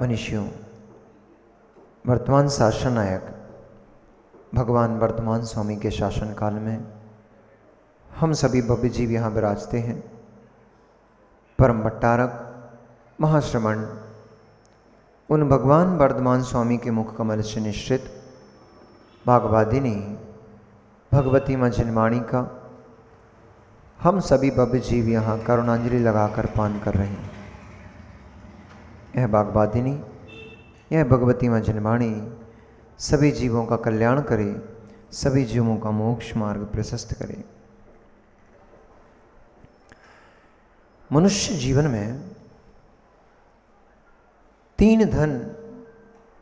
मनीषियों, वर्तमान शासन नायक भगवान वर्धमान स्वामी के शासन काल में हम सभी भव्य जीव यहाँ विराजते हैं। परम भट्टारक महाश्रमण उन भगवान वर्धमान स्वामी के मुख कमल से निश्चित भागवादिनी भगवती माँ जिनवाणी का हम सभी भव्य जीव यहाँ करुणांजलि लगाकर पान कर रहे हैं। यह भागवादिनी, यह भगवती माँ जिनवाणी सभी जीवों का कल्याण करे, सभी जीवों का मोक्ष मार्ग प्रशस्त करे। मनुष्य जीवन में तीन धन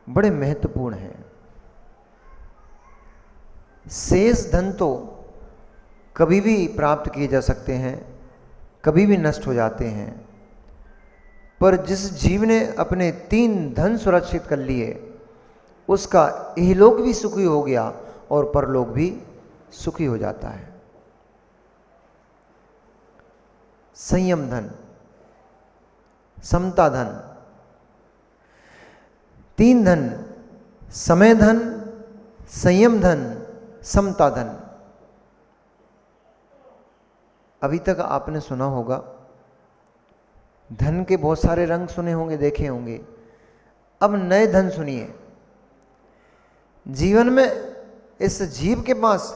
बड़े महत्वपूर्ण हैं। शेष धन तो कभी भी प्राप्त किए जा सकते हैं, कभी भी नष्ट हो जाते हैं, पर जिस जीव ने अपने तीन धन सुरक्षित कर लिए उसका इहलोक भी सुखी हो गया और परलोक भी सुखी हो जाता है। संयम धन, समता धन, तीन धन, समय धन, संयम धन, समता धन। अभी तक आपने सुना होगा, धन के बहुत सारे रंग सुने होंगे, देखे होंगे। अब नए धन सुनिए। जीवन में इस जीव के पास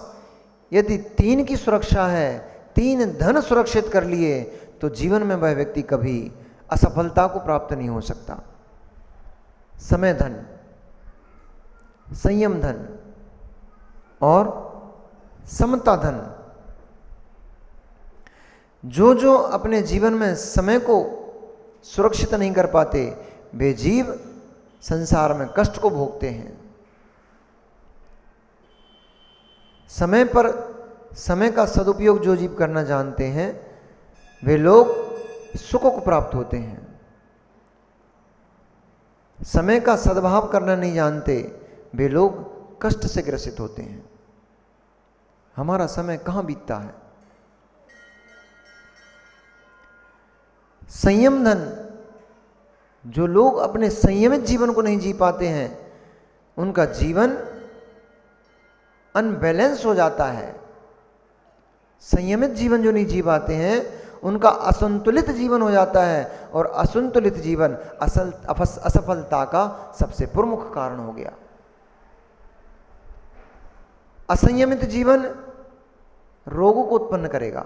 यदि तीन की सुरक्षा है, तीन धन सुरक्षित कर लिए, तो जीवन में वह व्यक्ति कभी असफलता को प्राप्त नहीं हो सकता। समय धन, संयम धन और समता धन। जो अपने जीवन में समय को सुरक्षित नहीं कर पाते, वे जीव संसार में कष्ट को भोगते हैं। समय पर समय का सदुपयोग जो जीव करना जानते हैं, वे लोग सुख को प्राप्त होते हैं। समय का सद्भाव करना नहीं जानते, वे लोग कष्ट से ग्रसित होते हैं। हमारा समय कहाँ बीतता है। संयम धन, जो लोग अपने संयमित जीवन को नहीं जी पाते हैं, उनका जीवन अनबैलेंस हो जाता है। संयमित जीवन जो नहीं जी पाते हैं, उनका असंतुलित जीवन हो जाता है, और असंतुलित जीवन असफलता का सबसे प्रमुख कारण हो गया। असंयमित जीवन रोगों को उत्पन्न करेगा।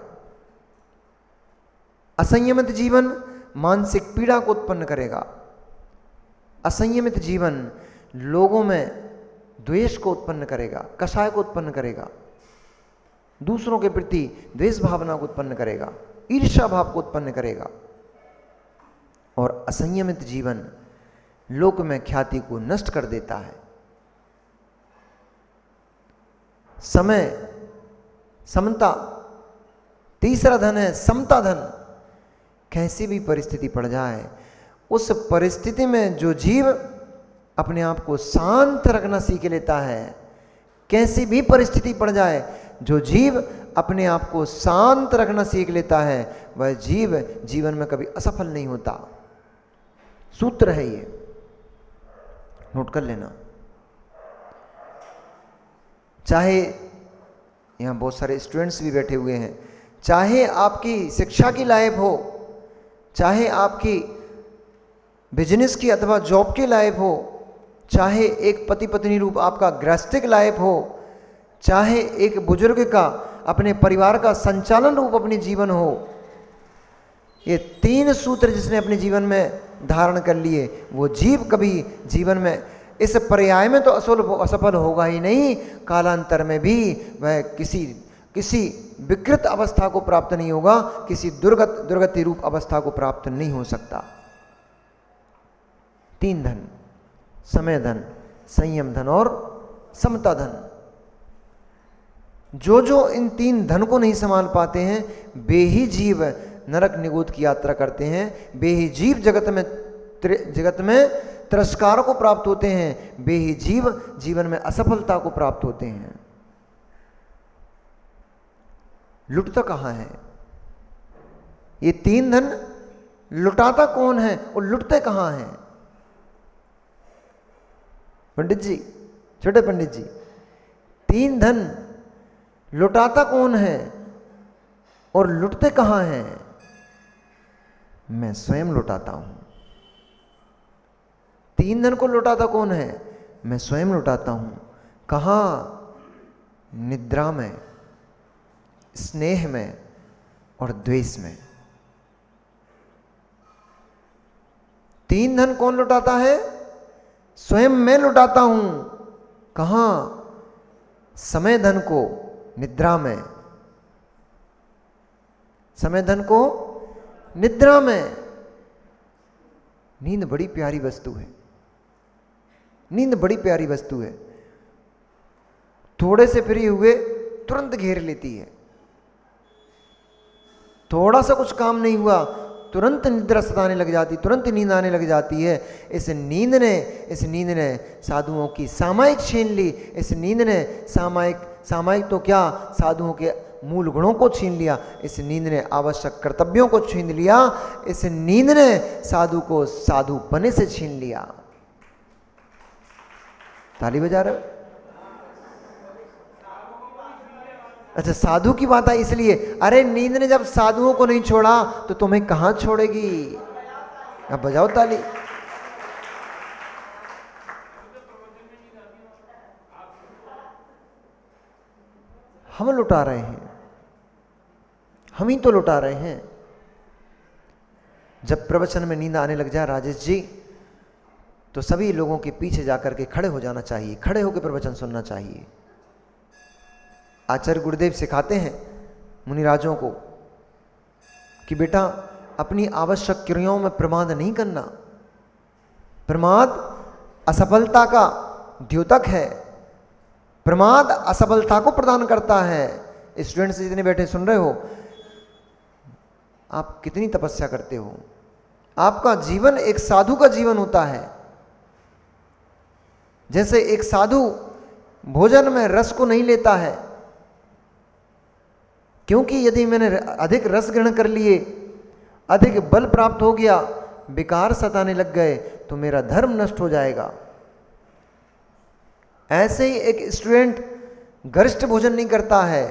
असंयमित जीवन मानसिक पीड़ा को उत्पन्न करेगा। असंयमित जीवन लोगों में द्वेष को उत्पन्न करेगा, कषाय को उत्पन्न करेगा, दूसरों के प्रति द्वेष भावना को उत्पन्न करेगा, ईर्ष्या भाव को उत्पन्न करेगा। और असंयमित जीवन लोक में ख्याति को नष्ट कर देता है। समय, समता। तीसरा धन है समता धन। कैसी भी परिस्थिति पड़ जाए, उस परिस्थिति में जो जीव अपने आप को शांत रखना सीख लेता है, कैसी भी परिस्थिति पड़ जाए, जो जीव अपने आप को शांत रखना सीख लेता है, वह जीव जीवन में कभी असफल नहीं होता। सूत्र है ये, नोट कर लेना। चाहे यहां बहुत सारे स्टूडेंट्स भी बैठे हुए हैं, चाहे आपकी शिक्षा की लाइफ हो, चाहे आपकी बिजनेस की अथवा जॉब की लाइफ हो, चाहे एक पति पत्नी रूप आपका गृहस्थिक लाइफ हो, चाहे एक बुजुर्ग का अपने परिवार का संचालन रूप अपनी जीवन हो, ये तीन सूत्र जिसने अपने जीवन में धारण कर लिए, वो जीव कभी जीवन में इस पर्याय में तो असफल होगा ही नहीं, कालांतर में भी वह किसी विकृत अवस्था को प्राप्त नहीं होगा, किसी दुर्गति रूप अवस्था को प्राप्त नहीं हो सकता। तीन धन, समय धन, संयम धन और समता धन। जो इन तीन धन को नहीं संभाल पाते हैं, वे ही जीव नरक निगोद की यात्रा करते हैं। वे ही जीव जगत में तिरस्कार को प्राप्त होते हैं। वे ही जीव जीवन में असफलता को प्राप्त होते हैं। लुटता कहाँ है? ये तीन धन लुटाता कौन है और लुटते कहाँ हैं? पंडित जी, छोटे पंडित जी, 3 धन लुटाता कौन है और लुटते कहां हैं? मैं स्वयं लुटाता हूं। 3 धन को लुटाता कौन है? मैं स्वयं लुटाता हूं। कहां? निद्रा में, स्नेह में और द्वेष में। 3 धन कौन लुटाता है? स्वयं मैं लुटाता हूं। कहां? समय धन को निद्रा में, समय धन को निद्रा में। नींद बड़ी प्यारी वस्तु है, नींद बड़ी प्यारी वस्तु है। थोड़े से फ्री हुए तुरंत घेर लेती है। थोड़ा सा कुछ काम नहीं हुआ तुरंत निद्रा सताने लग जाती, तुरंत नींद आने लग जाती है। इस नींद ने साधुओं की सामायिक छीन ली। इस नींद ने सामायिक तो क्या, साधुओं के मूल गुणों को छीन लिया। इस नींद ने आवश्यक कर्तव्यों को छीन लिया। इस नींद ने साधु को साधु पने से छीन लिया। ताली बजा रहे हो? अच्छा, साधु की बात है इसलिए। अरे नींद ने जब साधुओं को नहीं छोड़ा तो तुम्हें कहां छोड़ेगी? अब बजाओ ताली। हम लुटा रहे हैं, हम ही तो लुटा रहे हैं। जब प्रवचन में नींद आने लग जाए राजेश जी, तो सभी लोगों के पीछे जाकर के खड़े हो जाना चाहिए, खड़े होकर प्रवचन सुनना चाहिए। आचार्य गुरुदेव सिखाते हैं मुनिराजों को कि बेटा अपनी आवश्यक क्रियाओं में प्रमाद नहीं करना। प्रमाद असफलता का द्योतक है, प्रमाद असफलता को प्रदान करता है। स्टूडेंट्स जितने बैठे सुन रहे हो, आप कितनी तपस्या करते हो? आपका जीवन एक साधु का जीवन होता है। जैसे एक साधु भोजन में रस को नहीं लेता है, क्योंकि यदि मैंने अधिक रस ग्रहण कर लिए, अधिक बल प्राप्त हो गया, विकार सताने लग गए तो मेरा धर्म नष्ट हो जाएगा। ऐसे ही एक स्टूडेंट गरिष्ठ भोजन नहीं करता है।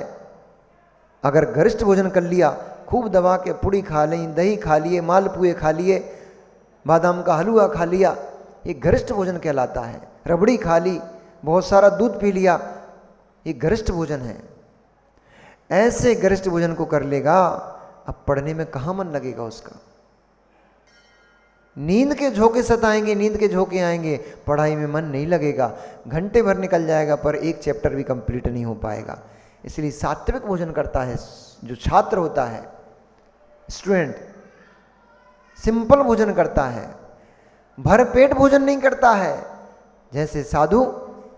अगर गरिष्ठ भोजन कर लिया, खूब दबा के पूड़ी खा ली, दही खा लिए, मालपुए खा लिए, बादाम का हलवा खा लिया, ये गरिष्ठ भोजन कहलाता है। रबड़ी खा ली, बहुत सारा दूध पी लिया, ये गरिष्ठ भोजन है। ऐसे गरिष्ठ भोजन को कर लेगा, अब पढ़ने में कहां मन लगेगा उसका? नींद के झोंके सताएंगे, नींद के झोंके आएंगे, पढ़ाई में मन नहीं लगेगा। घंटे भर निकल जाएगा पर एक चैप्टर भी कंप्लीट नहीं हो पाएगा। इसलिए सात्विक भोजन करता है जो छात्र होता है, स्टूडेंट सिंपल भोजन करता है, भरपेट भोजन नहीं करता है। जैसे साधु,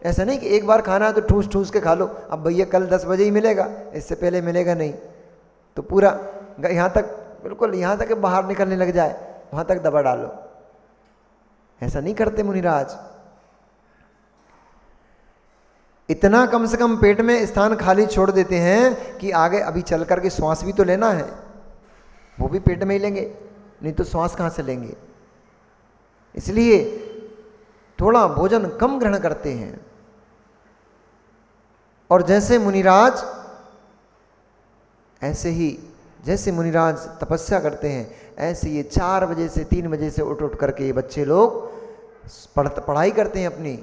ऐसा नहीं कि एक बार खाना है तो ठूस ठूस के खा लो, अब भैया कल 10 बजे ही मिलेगा, इससे पहले मिलेगा नहीं, तो पूरा यहाँ तक, बिल्कुल यहाँ तक बाहर निकलने लग जाए, वहाँ तक दबा डालो। ऐसा नहीं करते मुनिराज। इतना कम से कम पेट में स्थान खाली छोड़ देते हैं कि आगे अभी चल करके श्वास भी तो लेना है, वो भी पेट में ही लेंगे, नहीं तो श्वास कहाँ से लेंगे। इसलिए थोड़ा भोजन कम ग्रहण करते हैं। और जैसे मुनिराज, ऐसे ही जैसे मुनिराज तपस्या करते हैं, ऐसे ये 4 बजे से 3 बजे से उठ करके ये बच्चे लोग पढ़ाई करते हैं अपनी।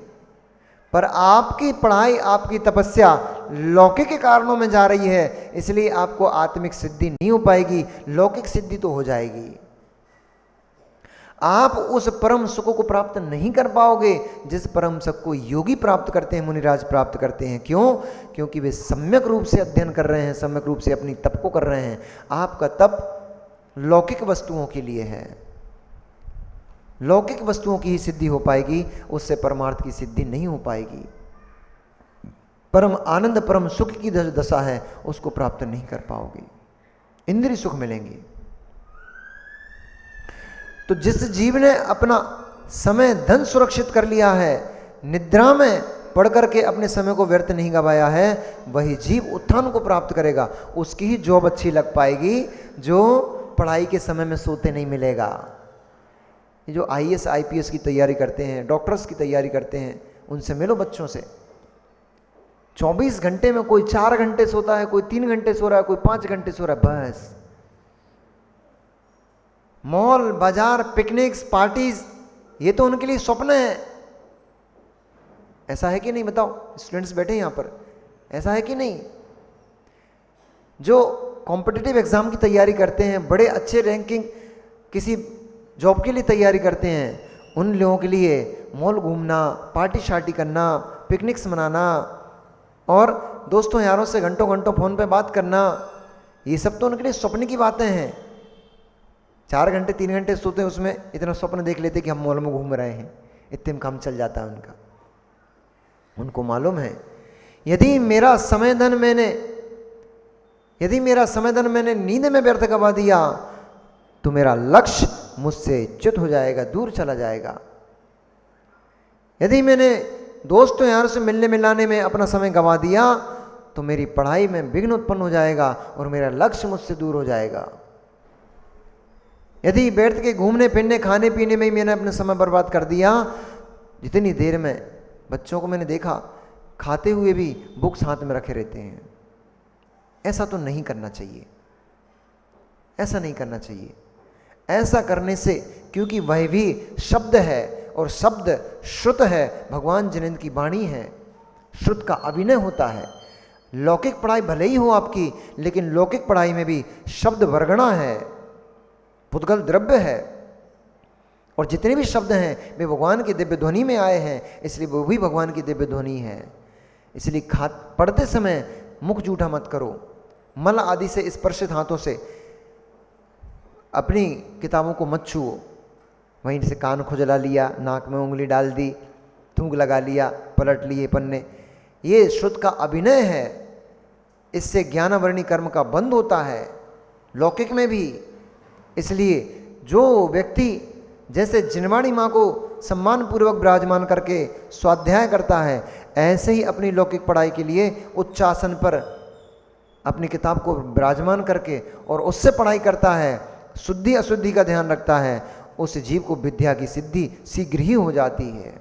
पर आपकी पढ़ाई, आपकी तपस्या लौकिक के कारणों में जा रही है, इसलिए आपको आत्मिक सिद्धि नहीं हो पाएगी, लौकिक सिद्धि तो हो जाएगी। आप उस परम सुख को प्राप्त नहीं कर पाओगे जिस परम सुख को योगी प्राप्त करते हैं, मुनिराज प्राप्त करते हैं। क्यों? क्योंकि वे सम्यक रूप से अध्ययन कर रहे हैं, सम्यक रूप से अपनी तप को कर रहे हैं। आपका तप लौकिक वस्तुओं के लिए है, लौकिक वस्तुओं की ही सिद्धि हो पाएगी, उससे परमार्थ की सिद्धि नहीं हो पाएगी। परम आनंद, परम सुख की दशा है, उसको प्राप्त नहीं कर पाओगे, इंद्रिय सुख मिलेंगे। तो जिस जीव ने अपना समय धन सुरक्षित कर लिया है, निद्रा में पढ़ करके अपने समय को व्यर्थ नहीं गवाया है, वही जीव उत्थान को प्राप्त करेगा। उसकी ही जॉब अच्छी लग पाएगी जो पढ़ाई के समय में सोते नहीं मिलेगा। ये जो IAS IPS की तैयारी करते हैं, डॉक्टर्स की तैयारी करते हैं, उनसे मिलो बच्चों से। 24 घंटे में कोई 4 घंटे सोता है, कोई 3 घंटे सो रहा है, कोई 5 घंटे सो रहा है, बस। मॉल, बाजार, पिकनिक्स, पार्टीज, ये तो उनके लिए स्वप्न है। ऐसा है कि नहीं बताओ? स्टूडेंट्स बैठे यहां पर, ऐसा है कि नहीं? जो कॉम्पिटिटिव एग्जाम की तैयारी करते हैं, बड़े अच्छे रैंकिंग किसी जॉब के लिए तैयारी करते हैं, उन लोगों के लिए मॉल घूमना, पार्टी शार्टी करना, पिकनिक्स मनाना और दोस्तों यारों से घंटों घंटों फोन पे बात करना, ये सब तो उनके लिए स्वप्न की बातें हैं। 4 घंटे 3 घंटे सोते हैं, उसमें इतना स्वप्न देख लेते कि हम मॉल में घूम रहे हैं, इतने में काम चल जाता है उनका। उनको मालूम है यदि मेरा समय धन मैंने नींद में व्यर्थ गवा दिया तो मेरा लक्ष्य मुझसे च्युत हो जाएगा, दूर चला जाएगा। यदि मैंने दोस्तों यार से मिलने मिलाने में अपना समय गवा दिया तो मेरी पढ़ाई में विघ्न उत्पन्न हो जाएगा और मेरा लक्ष्य मुझसे दूर हो जाएगा। यदि बैठ के घूमने फिरने खाने पीने में ही मैंने अपना समय बर्बाद कर दिया, जितनी देर में बच्चों को मैंने देखा खाते हुए भी बुक्स हाथ में रखे रहते हैं। ऐसा तो नहीं करना चाहिए, ऐसा नहीं करना चाहिए। ऐसा करने से, क्योंकि वह भी शब्द है और शब्द श्रुत है, भगवान जिनेंद्र की वाणी है, श्रुत का अभिनय होता है। लौकिक पढ़ाई भले ही हो आपकी, लेकिन लौकिक पढ़ाई में भी शब्द वर्गणा है, पुद्गल द्रव्य है, और जितने भी शब्द हैं वे भगवान की दिव्य ध्वनि में आए हैं, इसलिए वो भी भगवान की दिव्य ध्वनि है। इसलिए पढ़ते समय मुख जूठा मत करो, मल आदि से स्पर्शित हाथों से अपनी किताबों को मत छुओ। वहीं से कान खुजला लिया, नाक में उंगली डाल दी, थूक लगा लिया, पलट लिए पन्ने, ये श्रुत का अभिनय है। इससे ज्ञानावरणी कर्म का बंध होता है, लौकिक में भी। इसलिए जो व्यक्ति जैसे जिनवाणी माँ को सम्मान पूर्वक विराजमान करके स्वाध्याय करता है, ऐसे ही अपनी लौकिक पढ़ाई के लिए उच्च आसन पर अपनी किताब को विराजमान करके और उससे पढ़ाई करता है, शुद्धि अशुद्धि का ध्यान रखता है, उस जीव को विद्या की सिद्धि शीघ्र ही हो जाती है।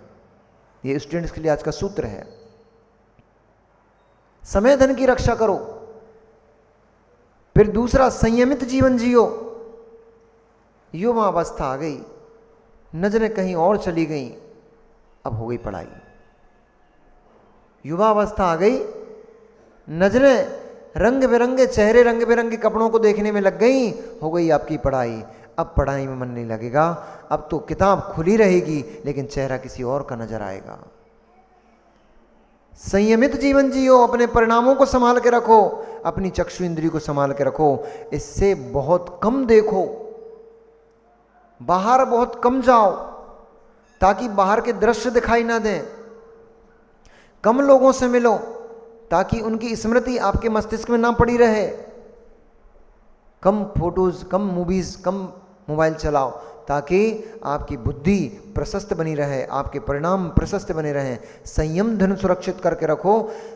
ये स्टूडेंट्स के लिए आज का सूत्र है। समय धन की रक्षा करो। फिर दूसरा, संयमित जीवन जियो। युवावस्था आ गई, नजरें कहीं और चली गई, अब हो गई पढ़ाई। युवावस्था आ गई, नजरें रंग बिरंगे चेहरे, रंग बिरंगे कपड़ों को देखने में लग गई, हो गई आपकी पढ़ाई। अब पढ़ाई में मन नहीं लगेगा, अब तो किताब खुली रहेगी लेकिन चेहरा किसी और का नजर आएगा। संयमित जीवन जियो, अपने परिणामों को संभाल के रखो, अपनी चक्षु इंद्रिय को संभाल के रखो। इससे बहुत कम देखो, बाहर बहुत कम जाओ ताकि बाहर के दृश्य दिखाई ना दें। कम लोगों से मिलो ताकि उनकी स्मृति आपके मस्तिष्क में ना पड़ी रहे। कम फोटोज, कम मूवीज, कम मोबाइल चलाओ ताकि आपकी बुद्धि प्रशस्त बनी रहे, आपके परिणाम प्रशस्त बने रहें। संयम धन सुरक्षित करके रखो।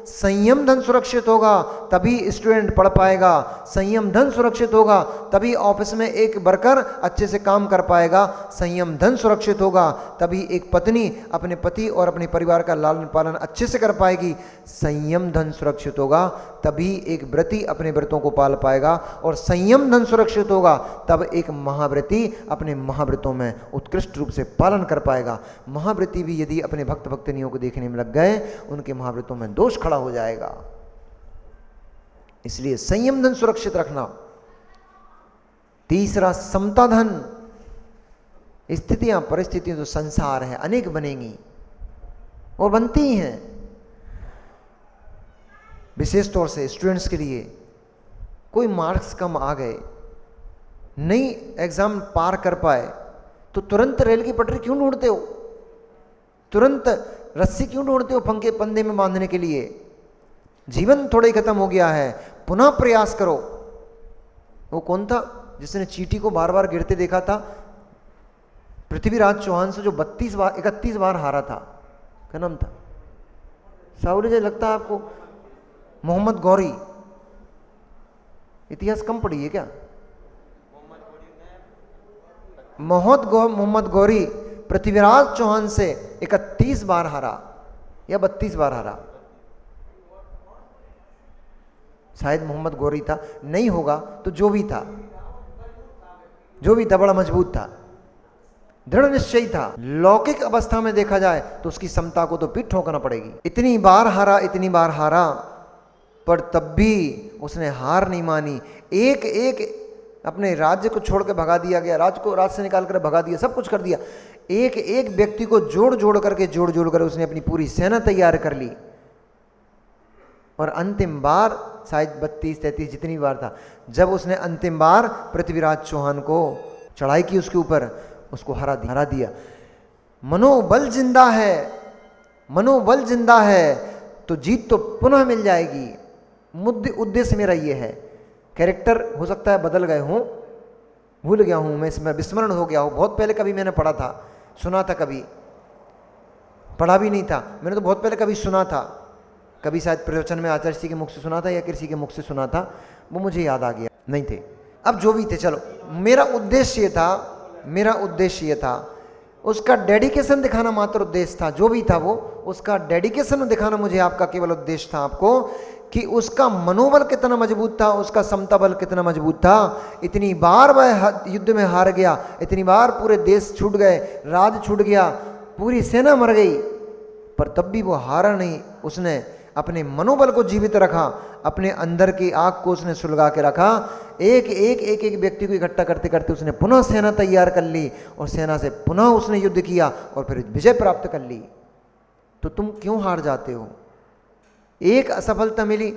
संयम धन सुरक्षित होगा तभी स्टूडेंट पढ़ पाएगा, संयम धन सुरक्षित होगा तभी ऑफिस में एक वर्कर अच्छे से काम कर पाएगा, संयम धन सुरक्षित होगा तभी एक पत्नी अपने पति और अपने परिवार का लालन पालन अच्छे से कर पाएगी, संयम धन सुरक्षित होगा तभी एक व्रती अपने व्रतों को पाल पाएगा, और संयम धन सुरक्षित होगा तब एक महाव्रती अपने महाव्रतों में उत्कृष्ट रूप से पालन कर पाएगा। महाव्रती भी यदि अपने भक्त भक्तनियों को देखने में लग गए, उनके महाव्रतों में दोष खड़ा हो जाएगा। इसलिए संयम धन सुरक्षित रखना। तीसरा, समता धन। स्थितियां परिस्थितियां तो संसार है, अनेक बनेंगी और बनती ही हैं। विशेष तौर से स्टूडेंट्स के लिए कोई मार्क्स कम आ गए, नहीं एग्जाम पार कर पाए, तो तुरंत रेल की पटरी क्यों ढूंढते हो? तुरंत रस्सी क्यों ढूंढते हो पंखे पंधे में बांधने के लिए? जीवन थोड़ा ही खत्म हो गया है, पुनः प्रयास करो। वो कौन था जिसने चींटी को बार बार गिरते देखा था? पृथ्वीराज चौहान से जो 31 बार हारा था, क्या नाम था? सावरी जी लगता है आपको? मोहम्मद गौरी। इतिहास कम पढ़ी है क्या? मोहम्मद गौरी पृथ्वीराज चौहान से 31 बार हारा। या 32 बार हारा, शायद मोहम्मद गौरी था, नहीं होगा तो जो भी था बड़ा मजबूत था, दृढ़ निश्चयी था। लौकिक अवस्था में देखा जाए तो उसकी क्षमता को तो पीठ ठोकना पड़ेगी। इतनी बार हारा, पर तब भी उसने हार नहीं मानी। एक एक अपने राज्य को छोड़ के भगा दिया गया, राज्य से निकाल कर भगा दिया, सब कुछ कर दिया। एक एक व्यक्ति को जोड़ जोड़ कर उसने अपनी पूरी सेना तैयार कर ली। और अंतिम बार शायद 32-33 जितनी बार था, जब उसने अंतिम बार पृथ्वीराज चौहान को चढ़ाई की उसके ऊपर, उसको हरा दिया। मनोबल जिंदा है तो जीत तो पुनः मिल जाएगी। उद्देश्य मेरा ये है। कैरेक्टर हो सकता है बदल गए हों, भूल गया हूँ मैं, इसमें विस्मरण हो गया हूँ। बहुत पहले कभी मैंने पढ़ा था, सुना था, कभी पढ़ा भी नहीं था मैंने, तो बहुत पहले कभी सुना था, कभी शायद प्रवचन में आचार्य जी के मुख से सुना था या किसी के मुख से सुना था, वो मुझे याद आ गया नहीं थे। अब जो भी थे, चलो, मेरा उद्देश्य ये था उसका डेडिकेशन दिखाना, मात्र उद्देश्य था। जो भी था वो उसका डेडिकेशन दिखाना मुझे आपका केवल उद्देश्य था, आपको कि उसका मनोबल कितना मजबूत था, उसका समता बल कितना मजबूत था। इतनी बार वह युद्ध में हार गया, इतनी बार पूरे देश छूट गए, राज छूट गया, पूरी सेना मर गई, पर तब भी वो हारा नहीं। उसने अपने मनोबल को जीवित रखा, अपने अंदर की आग को उसने सुलगा के रखा। एक व्यक्ति को इकट्ठा करते करते उसने पुनः सेना तैयार कर ली और सेना से पुनः उसने युद्ध किया और फिर विजय प्राप्त कर ली। तो तुम क्यों हार जाते हो? एक असफलता मिली,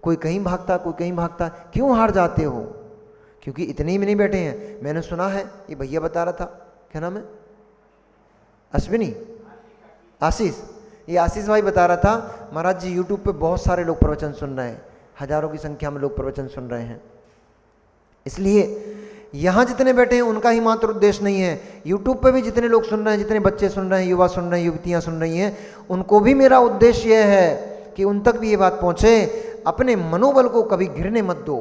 कोई कहीं भागता, कोई कहीं भागता, क्यों हार जाते हो? क्योंकि इतने ही में नहीं बैठे हैं। मैंने सुना है, ये भैया बता रहा था, क्या नाम है, अश्विनी, आशीष, ये आशीष भाई बता रहा था, महाराज जी यूट्यूब पे बहुत सारे लोग प्रवचन सुन रहे हैं, हजारों की संख्या में लोग प्रवचन सुन रहे हैं, इसलिए यहाँ जितने बैठे हैं उनका ही मात्र उद्देश्य नहीं है, यूट्यूब पे भी जितने लोग सुन रहे हैं, जितने बच्चे सुन रहे हैं, युवा सुन रहे हैं, युवतियाँ सुन रही हैं, उनको भी मेरा उद्देश्य यह है कि उन तक भी ये बात पहुँचे। अपने मनोबल को कभी गिरने मत दो।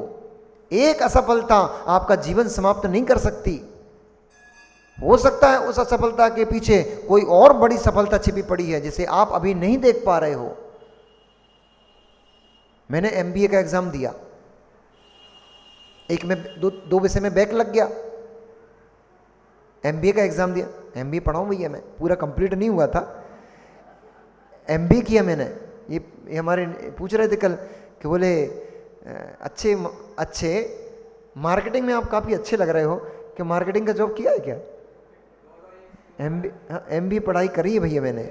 एक असफलता आपका जीवन समाप्त नहीं कर सकती। हो सकता है उस असफलता के पीछे कोई और बड़ी सफलता छिपी पड़ी है जिसे आप अभी नहीं देख पा रहे हो। मैंने MBA का एग्जाम दिया, एक में दो विषय में बैक लग गया, MBA का एग्जाम दिया, MBA पढ़ा हूं भैया मैं, पूरा कंप्लीट नहीं हुआ था, MBA किया मैंने। ये हमारे पूछ रहे थे कल कि बोले अच्छे मार्केटिंग में आप काफ़ी अच्छे लग रहे हो, कि मार्केटिंग का जॉब किया है क्या? MBA पढ़ाई करी है भैया मैंने।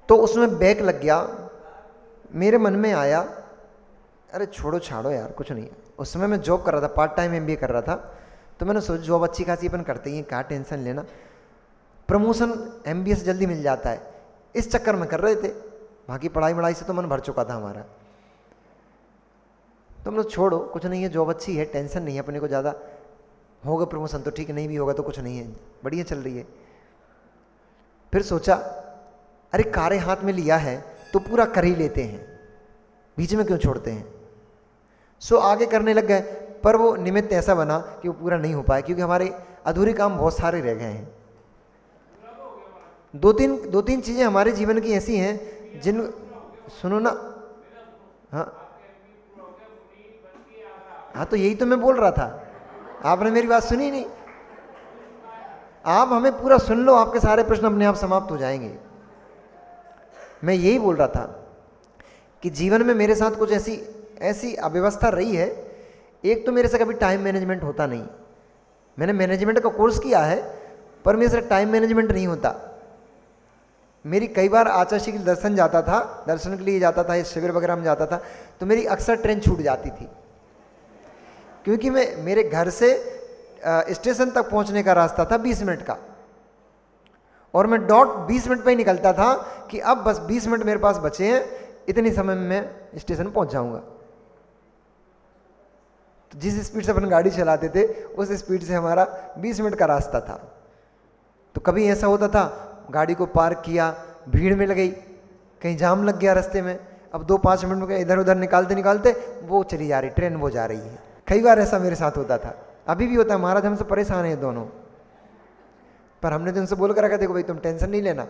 तो उसमें बैक लग गया। मेरे मन में आया, अरे छोड़ो छाड़ो यार, कुछ नहीं। उस समय मैं जॉब कर रहा था, पार्ट टाइम MBA कर रहा था, तो मैंने सोचा जॉब अच्छी खासी अपन करते ही, क्या टेंशन लेना, प्रमोशन MBA से जल्दी मिल जाता है, इस चक्कर में कर रहे थे। बाकी पढ़ाई से तो मन भर चुका था हमारा। तो हम लोग छोड़ो, कुछ नहीं है, जॉब अच्छी है, टेंशन नहीं है अपने को ज़्यादा, होगा प्रमोशन तो ठीक, नहीं भी होगा तो कुछ नहीं है, बढ़िया चल रही है। फिर सोचा अरे कार्य हाथ में लिया है तो पूरा कर ही लेते हैं, बीच में क्यों छोड़ते हैं। सो आगे करने लग गए, पर वो निमित्त ऐसा बना कि वो पूरा नहीं हो पाया, क्योंकि हमारे अधूरे काम बहुत सारे रह गए हैं। दो तीन चीज़ें हमारे जीवन की ऐसी हैं जिन, सुनो ना, हाँ तो यही तो मैं बोल रहा था, आपने मेरी बात सुनी नहीं। आप हमें पूरा सुन लो, आपके सारे प्रश्न अपने आप समाप्त हो जाएंगे। मैं यही बोल रहा था कि जीवन में मेरे साथ कुछ ऐसी अव्यवस्था रही है। एक तो मेरे से कभी टाइम मैनेजमेंट होता नहीं, मैंने मैनेजमेंट का कोर्स किया है, पर मेरे से टाइम मैनेजमेंट नहीं होता। मेरी कई बार आचार्य श्री के दर्शन के लिए जाता था, इस शिविर वगैरह में जाता था, तो मेरी अक्सर ट्रेन छूट जाती थी, क्योंकि मेरे घर से स्टेशन तक पहुंचने का रास्ता था 20 मिनट का, और मैं डॉट 20 मिनट पे ही निकलता था कि अब बस 20 मिनट मेरे पास बचे हैं, इतनी समय में मैं स्टेशन पहुंच जाऊंगा। तो जिस स्पीड से अपन गाड़ी चलाते थे उस स्पीड से हमारा 20 मिनट का रास्ता था। तो कभी ऐसा होता था, गाड़ी को पार्क किया, भीड़ में लग गई, कहीं जाम लग गया रास्ते में, अब 2-5 मिनट में इधर उधर निकालते निकालते वो चली जा रही ट्रेन, वो जा रही है। कई बार ऐसा मेरे साथ होता था, अभी भी होता है। महाराज हमसे परेशान है दोनों, पर हमने तो उनसे बोल कर रखा, देखो भाई तुम टेंशन नहीं लेना,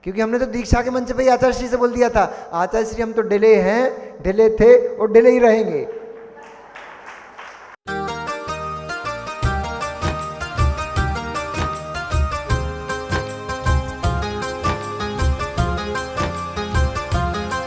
क्योंकि हमने तो दीक्षा के मंच पे ही आचार्य श्री से बोल दिया था, आचार्य श्री हम तो डिले हैं, डिले थे और डिले ही रहेंगे।